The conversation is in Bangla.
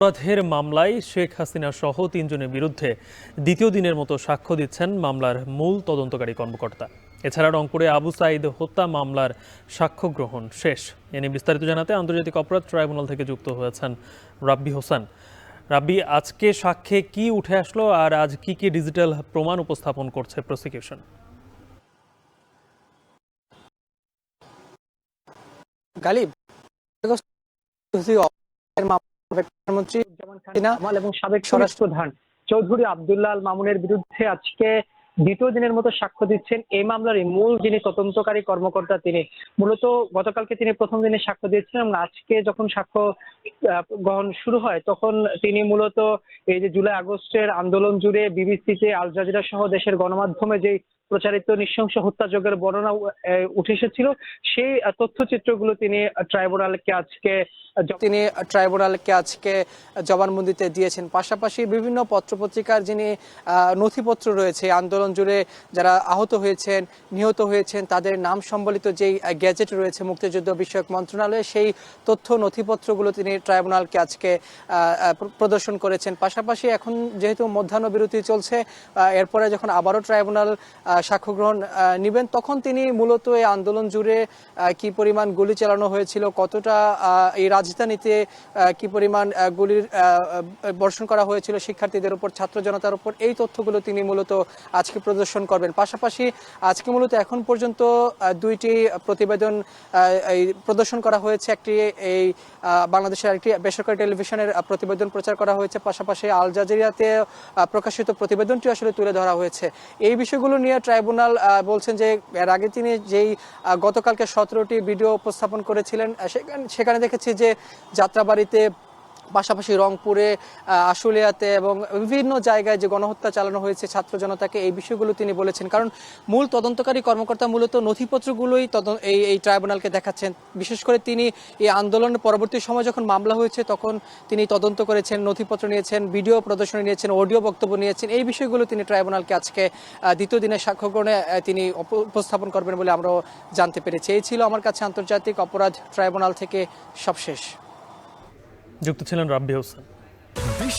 অপরাধের মামলায় শেখ হাসিনা সহ তিনজনের বিরুদ্ধে দ্বিতীয় দিনের মতো সাক্ষ্য দিচ্ছেন মামলার মূল তদন্তকারী কর্মকর্তা। এছাড়া রংপুরে আবু সাঈদ হত্যা মামলার সাক্ষ্য গ্রহণ শেষ। এ নিয়ে বিস্তারিত জানাতে আন্তর্জাতিক অপরাধ ট্রাইব্যুনাল থেকে যুক্ত হয়েছেন রাব্বি হোসেন। রাব্বি, আজকে সাক্ষ্যে কি উঠে আসলো আর আজ কি কি ডিজিটাল প্রমাণ উপস্থাপন করছে প্রসিকিউশন? গালিব প্রধানমন্ত্রী এবং সাবেক স্বরাষ্ট্রপ্রধান চৌধুরী আব্দুল্লাহ আল মামুনের বিরুদ্ধে আজকে দ্বিতীয় দিনের মতো সাক্ষ্য দিচ্ছেন এই মামলার মূল যিনি তদন্তকারী কর্মকর্তা। তিনি মূলত গতকালকে তিনি প্রথম দিনে সাক্ষ্য দিয়েছিলেন এবং আজকে যখন সাক্ষ্য গ্রহণ শুরু হয় তখন তিনি মূলত এই যে জুলাই আগস্টের আন্দোলন জুড়ে বিবিসিতে আল জাজিরা সহ দেশের গণমাধ্যমে যে প্রচারিত নৃশংস হত্যাযজ্ঞের বর্ণনা উঠে এসেছিল সেই তথ্যচিত্রগুলো তিনি ট্রাইব্যুনালকে আজকে জবানবন্দিতে দিয়েছেন। পাশাপাশি বিভিন্ন পত্রপত্রিকার যিনি নথিপত্র রয়েছে আন্দোলন জুড়ে যারা আহত হয়েছেন নিহত হয়েছেন তাদের নাম সম্বলিত যেই গ্যাজেট রয়েছে মুক্তিযুদ্ধ বিষয়ক মন্ত্রণালয়ে সেই তথ্য নথিপত্রগুলো তিনি ট্রাইব্যুনালকে আজকে প্রদর্শন করেছেন। পাশাপাশি এখন যেহেতু মধ্যাহ্ন বিরতি চলছে এরপরে যখন আবারও ট্রাইব্যুনাল সাক্ষ্য গ্রহণ নেবেন তখন তিনি মূলত এই আন্দোলন জুড়ে কি পরিমাণ গুলি চালানো হয়েছিল, কতটা এই রাজধানীতে কি পরিমাণ গুলির বর্ষণ করা হয়েছিল শিক্ষার্থীদের উপর ছাত্র জনতার উপর এই তথ্যগুলো তিনি মূলত আজকে প্রদর্শন করবেন। পাশাপাশি আজকে মূলত এখন পর্যন্ত দুইটি প্রতিবেদন প্রদর্শন করা হয়েছে। একটি এই বাংলাদেশের একটি বেসরকারি টেলিভিশনের প্রতিবেদন প্রচার করা হয়েছে, পাশাপাশি আল জাজিরাতে প্রকাশিত প্রতিবেদনটি আসলে তুলে ধরা হয়েছে। এই বিষয়গুলো নিয়ে ট্রাইব্যুনাল বলছেন যে এর আগে তিনি যেই গতকালকে 17টি ভিডিও উপস্থাপন করেছিলেন সেখানে দেখেছি যে যাত্রাবাড়িতে পাশাপাশি রংপুরে আশুলিয়াতে এবং বিভিন্ন জায়গায় যে গণহত্যা চালানো হয়েছে ছাত্র জনতাকে এই বিষয়গুলো তিনি বলেছেন। কারণ মূল তদন্তকারী কর্মকর্তা মূলত নথিপত্রগুলোই এই ট্রাইব্যুনালকে দেখাচ্ছেন। বিশেষ করে তিনি এই আন্দোলনের পরবর্তী সময় যখন মামলা হয়েছে তখন তিনি তদন্ত করেছেন, নথিপত্র নিয়েছেন, ভিডিও প্রদর্শনী নিয়েছেন, অডিও বক্তব্য নিয়েছেন। এই বিষয়গুলো তিনি ট্রাইব্যুনালকে আজকে দ্বিতীয় দিনের সাক্ষ্য গ্রহণে তিনি উপস্থাপন করবেন বলে আমরাও জানতে পেরেছি। এই ছিল আমার কাছে আন্তর্জাতিক অপরাধ ট্রাইব্যুনাল থেকে সবশেষ। যুক্ত ছিলেন রাব্বি হোসেন।